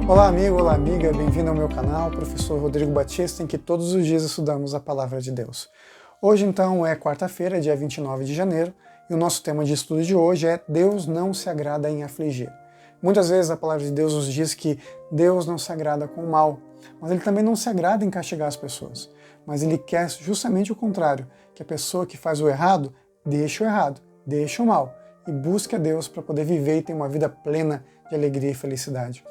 Olá amigo, olá amiga, bem-vindo ao meu canal, professor Rodrigo Batista, em que todos os dias estudamos a Palavra de Deus. Hoje então é quarta-feira, dia 29 de janeiro, e o nosso tema de estudo de hoje é Deus não se agrada em afligir. Muitas vezes a Palavra de Deus nos diz que Deus não se agrada com o mal, mas Ele também não se agrada em castigar as pessoas. Mas Ele quer justamente o contrário, que a pessoa que faz o errado, deixe o mal, e busque a Deus para poder viver e ter uma vida plena de alegria e felicidade.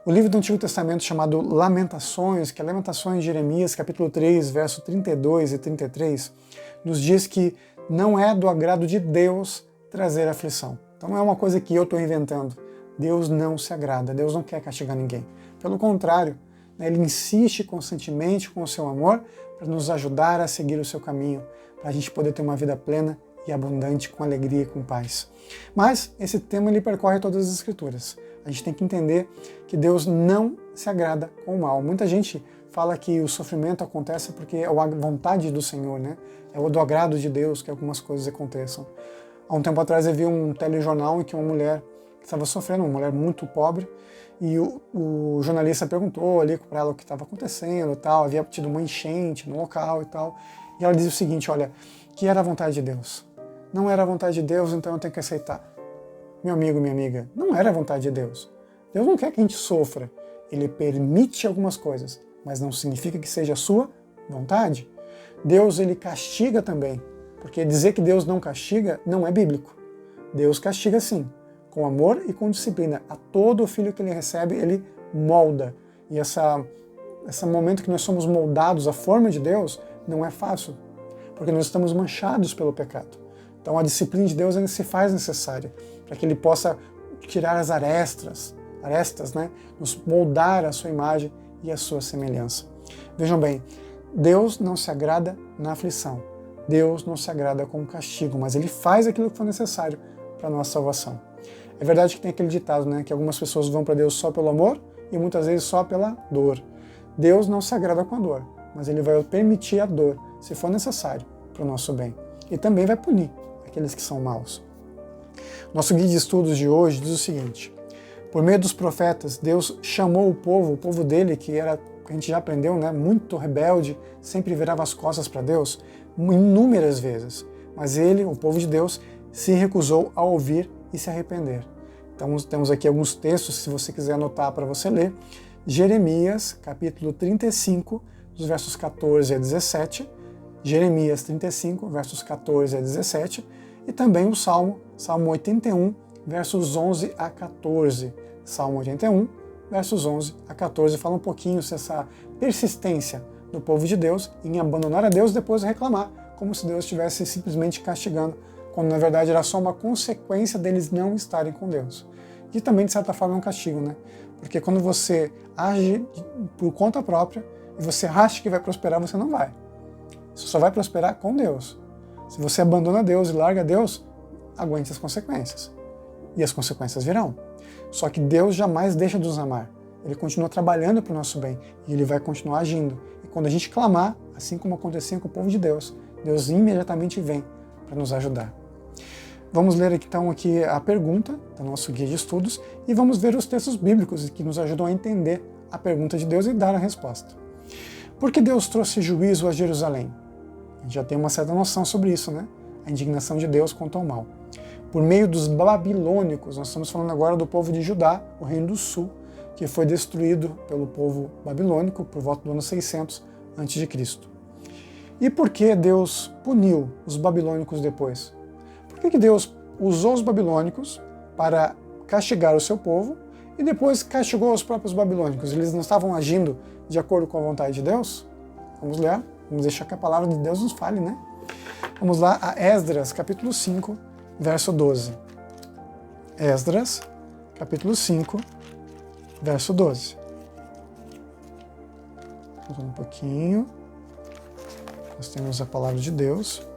O livro do Antigo Testamento chamado Lamentações, que é Lamentações de Jeremias, capítulo 3, verso 32 e 33, nos diz que não é do agrado de Deus trazer aflição. Então não é uma coisa que eu estou inventando. Deus não se agrada, Deus não quer castigar ninguém. Pelo contrário, Ele insiste constantemente com o seu amor para nos ajudar a seguir o seu caminho, para a gente poder ter uma vida plena e abundante, com alegria e com paz. Mas esse tema ele percorre todas as Escrituras. A gente tem que entender que Deus não se agrada com o mal. Muita gente fala que o sofrimento acontece porque é a vontade do Senhor, né? É o do agrado de Deus que algumas coisas aconteçam. Há um tempo atrás eu vi um telejornal em que uma mulher estava sofrendo, uma mulher muito pobre, e o jornalista perguntou ali para ela o que estava acontecendo e tal, havia tido uma enchente no local e tal, e ela dizia o seguinte, olha, que era a vontade de Deus. Não era a vontade de Deus, então eu tenho que aceitar. Meu amigo, minha amiga, não era a vontade de Deus. Deus não quer que a gente sofra. Ele permite algumas coisas, mas não significa que seja a sua vontade. Deus, ele castiga também, porque dizer que Deus não castiga não é bíblico. Deus castiga sim, com amor e com disciplina. A todo filho que ele recebe, ele molda. E esse momento que nós somos moldados à forma de Deus não é fácil, porque nós estamos manchados pelo pecado. Então a disciplina de Deus se faz necessária para que Ele possa tirar as arestas, né? Nos moldar a sua imagem e a sua semelhança. Vejam bem, Deus não se agrada na aflição, Deus não se agrada com o castigo, mas Ele faz aquilo que for necessário para a nossa salvação. É verdade que tem aquele ditado, né? Que algumas pessoas vão para Deus só pelo amor e muitas vezes só pela dor. Deus não se agrada com a dor, mas Ele vai permitir a dor, se for necessário, para o nosso bem. E também vai punir aqueles que são maus. Nosso guia de estudos de hoje diz o seguinte: por meio dos profetas, Deus chamou o povo dele, que a gente já aprendeu, né, muito rebelde, sempre virava as costas para Deus, inúmeras vezes. Mas ele, o povo de Deus, se recusou a ouvir e se arrepender. Então temos aqui alguns textos, se você quiser anotar para você ler. Jeremias, capítulo 35, dos versos 14 a 17, Jeremias 35, versos 14 a 17, e também o Salmo 81, versos 11 a 14. Salmo 81, versos 11 a 14, fala um pouquinho sobre essa persistência do povo de Deus em abandonar a Deus e depois reclamar, como se Deus estivesse simplesmente castigando, quando na verdade era só uma consequência deles não estarem com Deus. E também, de certa forma, é um castigo, né? Porque quando você age por conta própria e você acha que vai prosperar, você não vai. Você só vai prosperar com Deus. Se você abandona Deus e larga Deus, aguente as consequências. E as consequências virão. Só que Deus jamais deixa de nos amar. Ele continua trabalhando para o nosso bem. E Ele vai continuar agindo. E quando a gente clamar, assim como acontecia com o povo de Deus, Deus imediatamente vem para nos ajudar. Vamos ler então aqui a pergunta do nosso guia de estudos e vamos ver os textos bíblicos que nos ajudam a entender a pergunta de Deus e dar a resposta. Por que Deus trouxe juízo a Jerusalém? A gente já tem uma certa noção sobre isso, né? A indignação de Deus contra o mal. Por meio dos babilônicos, nós estamos falando agora do povo de Judá, o reino do sul, que foi destruído pelo povo babilônico por volta do ano 600 a.C. E por que Deus puniu os babilônicos depois? Por que Deus usou os babilônicos para castigar o seu povo e depois castigou os próprios babilônicos? Eles não estavam agindo de acordo com a vontade de Deus? Vamos ler, vamos deixar que a palavra de Deus nos fale, né? Vamos lá a Esdras, capítulo 5, verso 12. Esdras, capítulo 5, verso 12. Voltando um pouquinho. Nós temos a palavra de Deus.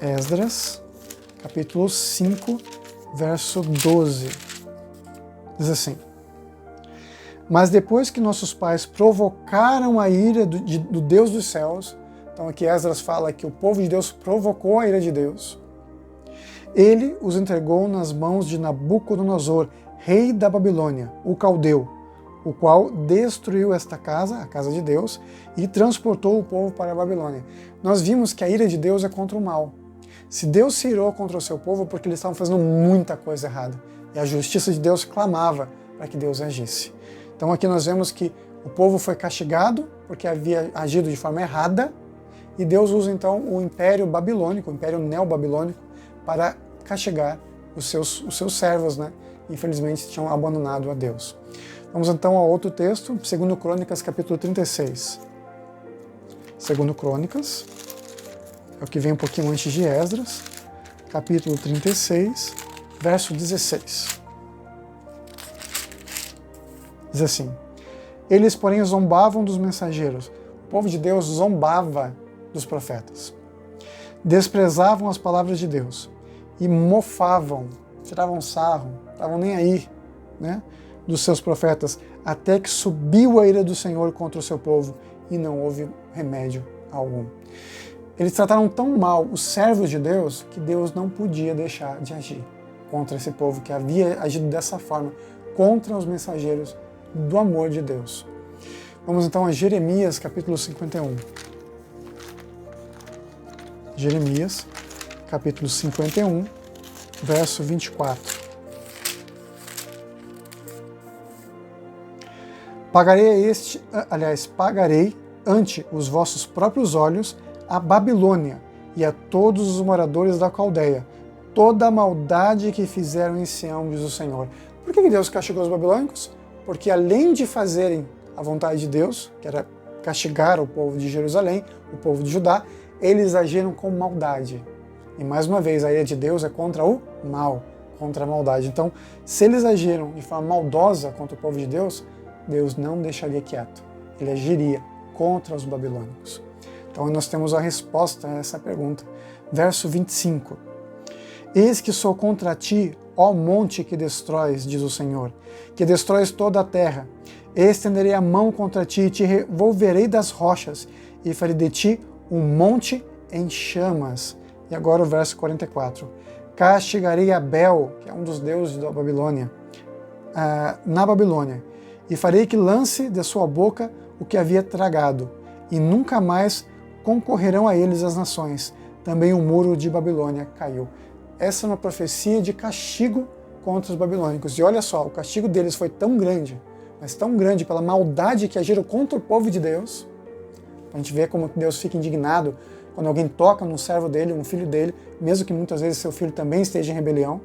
Esdras, capítulo 5, verso 12. Diz assim: mas depois que nossos pais provocaram a ira do Deus dos céus, então aqui Esdras fala que o povo de Deus provocou a ira de Deus, ele os entregou nas mãos de Nabucodonosor, rei da Babilônia, o caldeu, o qual destruiu esta casa, a casa de Deus, e transportou o povo para a Babilônia. Nós vimos que a ira de Deus é contra o mal. Se Deus se irou contra o seu povo, é porque eles estavam fazendo muita coisa errada. E a justiça de Deus clamava para que Deus agisse. Então aqui nós vemos que o povo foi castigado porque havia agido de forma errada, e Deus usa então o Império Babilônico, o Império Neobabilônico, para castigar os seus servos, né? Infelizmente tinham abandonado a Deus. Vamos então a outro texto, 2 Crônicas, capítulo 36. 2 Crônicas, é o que vem um pouquinho antes de Esdras, capítulo 36, verso 16. Diz assim: eles, porém, zombavam dos mensageiros. O povo de Deus zombava dos profetas. Desprezavam as palavras de Deus e mofavam, tiravam sarro, estavam nem aí, né, dos seus profetas, até que subiu a ira do Senhor contra o seu povo e não houve remédio algum. Eles trataram tão mal os servos de Deus que Deus não podia deixar de agir contra esse povo que havia agido dessa forma, contra os mensageiros do amor de Deus. Vamos então a Jeremias, capítulo 51. Jeremias, capítulo 51, verso 24. Pagarei ante os vossos próprios olhos a Babilônia e a todos os moradores da Caldeia, toda a maldade que fizeram em Sião, diz o Senhor. Por que Deus castigou os babilônicos? Porque além de fazerem a vontade de Deus, que era castigar o povo de Jerusalém, o povo de Judá, eles agiram com maldade. E mais uma vez, a ira de Deus é contra o mal, contra a maldade. Então, se eles agiram de forma maldosa contra o povo de Deus, Deus não deixaria quieto. Ele agiria contra os babilônicos. Então, nós temos a resposta a essa pergunta. Verso 25. Eis que sou contra ti, ó monte que destróis, diz o Senhor, que destróis toda a terra. Estenderei a mão contra ti e te revolverei das rochas e farei de ti um monte em chamas. E agora o verso 44. Castigarei Abel, que é um dos deuses da Babilônia, na Babilônia, e farei que lance de sua boca o que havia tragado, e nunca mais concorrerão a eles as nações. Também o muro de Babilônia caiu. Essa é uma profecia de castigo contra os babilônicos. E olha só, o castigo deles foi tão grande, mas tão grande pela maldade que agiram contra o povo de Deus. A gente vê como Deus fica indignado quando alguém toca num servo dele, um filho dele, mesmo que muitas vezes seu filho também esteja em rebelião,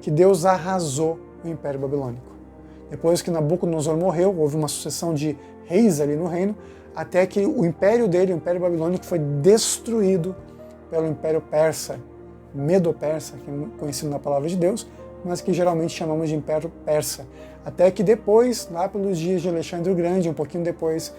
que Deus arrasou o Império Babilônico. Depois que Nabucodonosor morreu, houve uma sucessão de reis ali no reino, até que o império dele, o Império Babilônico, foi destruído pelo Império Persa, Medo-Persa, que é conhecido na Palavra de Deus, mas que geralmente chamamos de Império Persa. Até que depois, lá pelos dias de Alexandre o Grande, um pouquinho depois,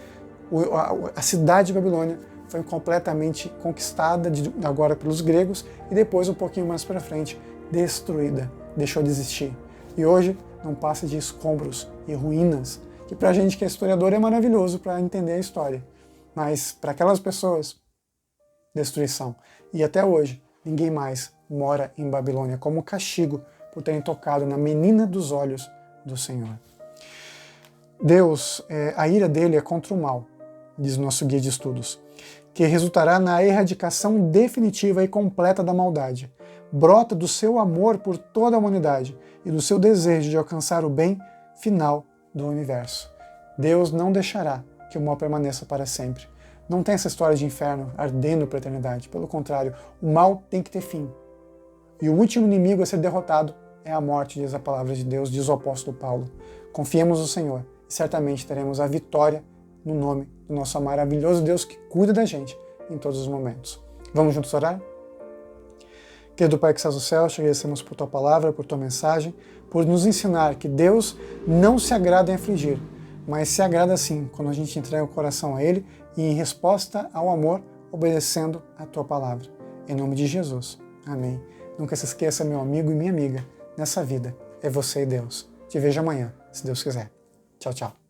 a cidade de Babilônia foi completamente conquistada agora pelos gregos e depois, um pouquinho mais para frente, destruída, deixou de existir. E hoje não passa de escombros e ruínas, que para a gente que é historiador é maravilhoso para entender a história. Mas para aquelas pessoas, destruição. E até hoje, ninguém mais mora em Babilônia como castigo por terem tocado na menina dos olhos do Senhor. Deus, a ira dele é contra o mal, diz o nosso guia de estudos, que resultará na erradicação definitiva e completa da maldade. Brota do seu amor por toda a humanidade e do seu desejo de alcançar o bem final do universo. Deus não deixará que o mal permaneça para sempre. Não tem essa história de inferno ardendo para a eternidade. Pelo contrário, o mal tem que ter fim. E o último inimigo a ser derrotado é a morte, diz a palavra de Deus, diz o apóstolo Paulo. Confiemos no Senhor e certamente teremos a vitória no nome do nosso maravilhoso Deus que cuida da gente em todos os momentos. Vamos juntos orar? Querido Pai que estás no céu, te agradecemos por tua palavra, por tua mensagem, por nos ensinar que Deus não se agrada em afligir, mas se agrada sim quando a gente entrega o coração a Ele e em resposta ao amor, obedecendo a tua palavra. Em nome de Jesus. Amém. Nunca se esqueça, meu amigo e minha amiga, nessa vida é você e Deus. Te vejo amanhã, se Deus quiser. Tchau, tchau.